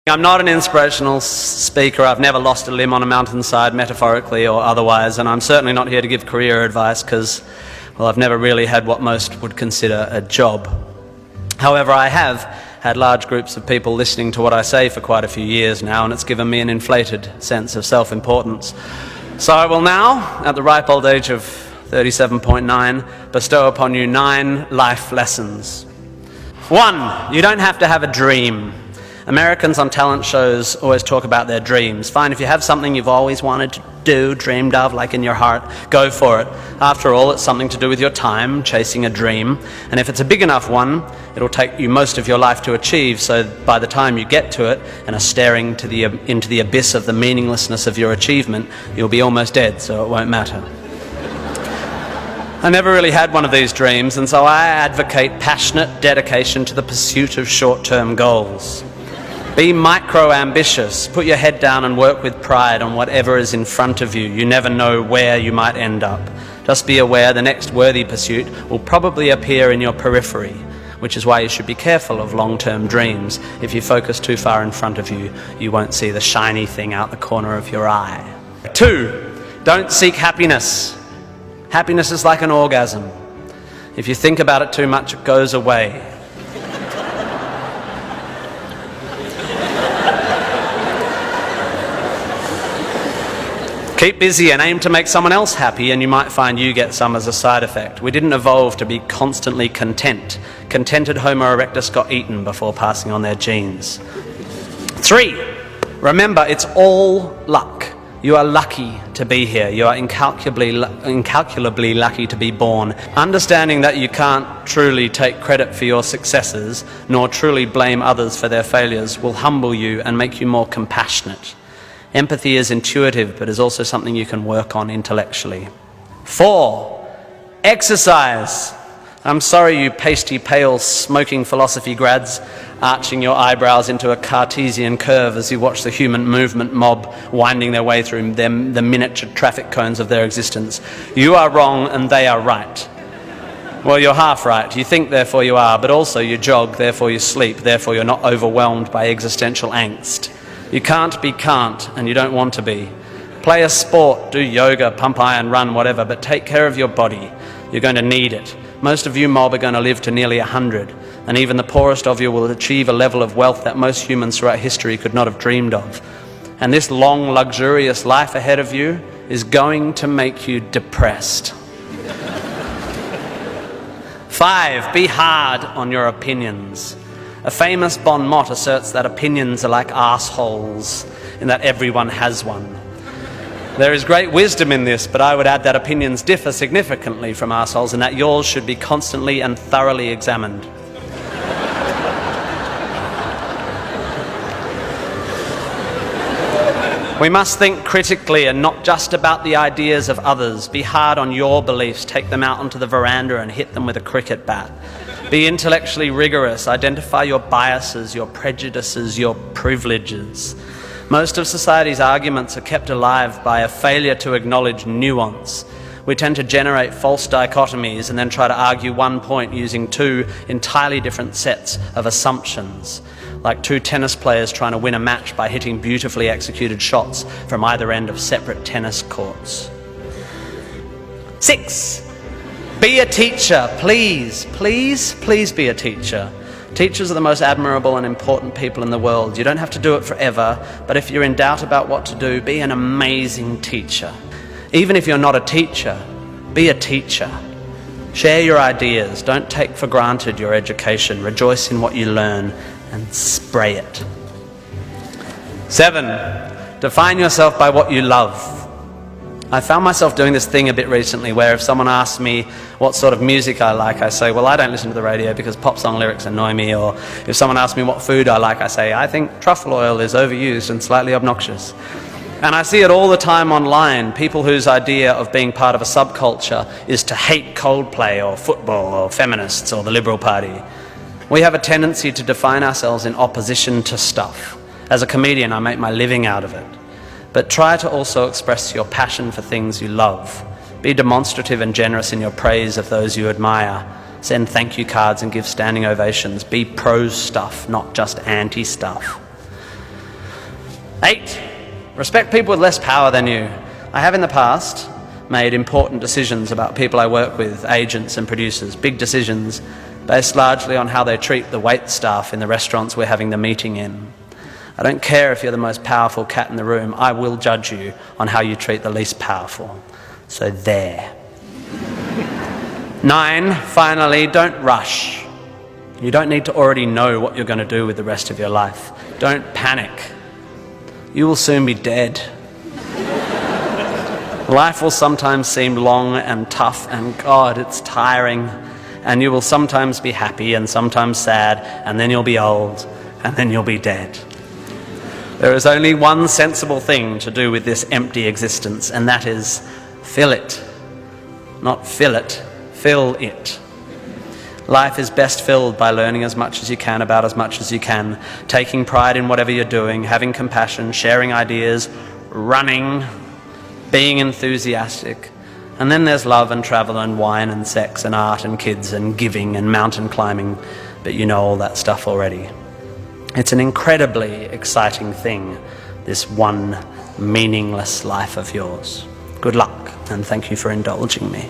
I'm not an inspirational speaker. I've never lost a limb on a mountainside, metaphorically or otherwise, and I'm certainly not here to give career advice because, well, I've never really had what most would consider a job. However, I have had large groups of people listening to what I say for quite a few years now, and it's given me an inflated sense of self-importance. So I will now, at the ripe old age of 37.9, bestow upon you 9 life lessons. 1, you don't have to have a dream. Americans on talent shows always talk about their dreams. Fine, if you have something you've always wanted to do, dreamed of, like in your heart, go for it. After all, it's something to do with your time, chasing a dream. And if it's a big enough one, it'll take you most of your life to achieve, so by the time you get to it and are staring into the abyss of the meaninglessness of your achievement, you'll be almost dead, so it won't matter. I never really had one of these dreams, and so I advocate passionate dedication to the pursuit of short-term goals. Be micro-ambitious. Put your head down and work with pride on whatever is in front of you. You never know where you might end up. Just be aware the next worthy pursuit will probably appear in your periphery, which is why you should be careful of long-term dreams. If you focus too far in front of you, you won't see the shiny thing out the corner of your eye. 2, don't seek happiness. Happiness is like an orgasm. If you think about it too much, it goes away. Keep busy and aim to make someone else happy, and you might find you get some as a side effect. We didn't evolve to be constantly content. Contented Homo erectus got eaten before passing on their genes. 3, remember, it's all luck. You are lucky to be here. You are incalculably lucky to be born. Understanding that you can't truly take credit for your successes, nor truly blame others for their failures, will humble you and make you more compassionate. Empathy is intuitive, but is also something you can work on intellectually. 4, exercise. I'm sorry, you pasty, pale, smoking philosophy grads, arching your eyebrows into a Cartesian curve as you watch the human movement mob winding their way through the miniature traffic cones of their existence. You are wrong and they are right. Well, you're half right. You think, therefore you are, but also you jog, therefore you sleep, therefore you're not overwhelmed by existential angst. You can't be can't, and you don't want to be. Play a sport, do yoga, pump iron, run, whatever, but take care of your body. You're going to need it. Most of you mob are going to live to nearly 100, and even the poorest of you will achieve a level of wealth that most humans throughout history could not have dreamed of. And this long, luxurious life ahead of you is going to make you depressed. 5, be hard on your opinions. A famous bon mot asserts that opinions are like arseholes, in that everyone has one. There is great wisdom in this, but I would add that opinions differ significantly from arseholes, and that yours should be constantly and thoroughly examined. We must think critically and not just about the ideas of others. Be hard on your beliefs. Take them out onto the veranda and hit them with a cricket bat. Be intellectually rigorous. Identify your biases, your prejudices, your privileges. Most of society's arguments are kept alive by a failure to acknowledge nuance. We tend to generate false dichotomies and then try to argue one point using 2 entirely different sets of assumptions, like 2 tennis players trying to win a match by hitting beautifully executed shots from either end of separate tennis courts. 6, be a teacher. Please, please, please be a teacher. Teachers are the most admirable and important people in the world. You don't have to do it forever, but if you're in doubt about what to do, be an amazing teacher. Even if you're not a teacher, be a teacher. Share your ideas. Don't take for granted your education. Rejoice in what you learn and spray it. 7, define yourself by what you love. I found myself doing this thing a bit recently where if someone asks me what sort of music I like, I say, well, I don't listen to the radio because pop song lyrics annoy me. Or if someone asks me what food I like, I say, I think truffle oil is overused and slightly obnoxious. And I see it all the time online, people whose idea of being part of a subculture is to hate Coldplay or football or feminists or the Liberal Party. We have a tendency to define ourselves in opposition to stuff. As a comedian, I make my living out of it. But try to also express your passion for things you love. Be demonstrative and generous in your praise of those you admire. Send thank you cards and give standing ovations. Be pro stuff, not just anti stuff. 8, respect people with less power than you. I have in the past made important decisions about people I work with, agents and producers, big decisions based largely on how they treat the wait staff in the restaurants we're having the meeting in. I don't care if you're the most powerful cat in the room, I will judge you on how you treat the least powerful. So there. 9, finally, don't rush. You don't need to already know what you're going to do with the rest of your life. Don't panic. You will soon be dead. Life will sometimes seem long and tough, and God, it's tiring. And you will sometimes be happy and sometimes sad, and then you'll be old, and then you'll be dead. There is only one sensible thing to do with this empty existence, and that is fill it. Not fill it, fill it. Life is best filled by learning as much as you can about as much as you can, taking pride in whatever you're doing, having compassion, sharing ideas, running, being enthusiastic. And then there's love and travel and wine and sex and art and kids and giving and mountain climbing, but you know all that stuff already. It's an incredibly exciting thing, this one meaningless life of yours. Good luck, and thank you for indulging me.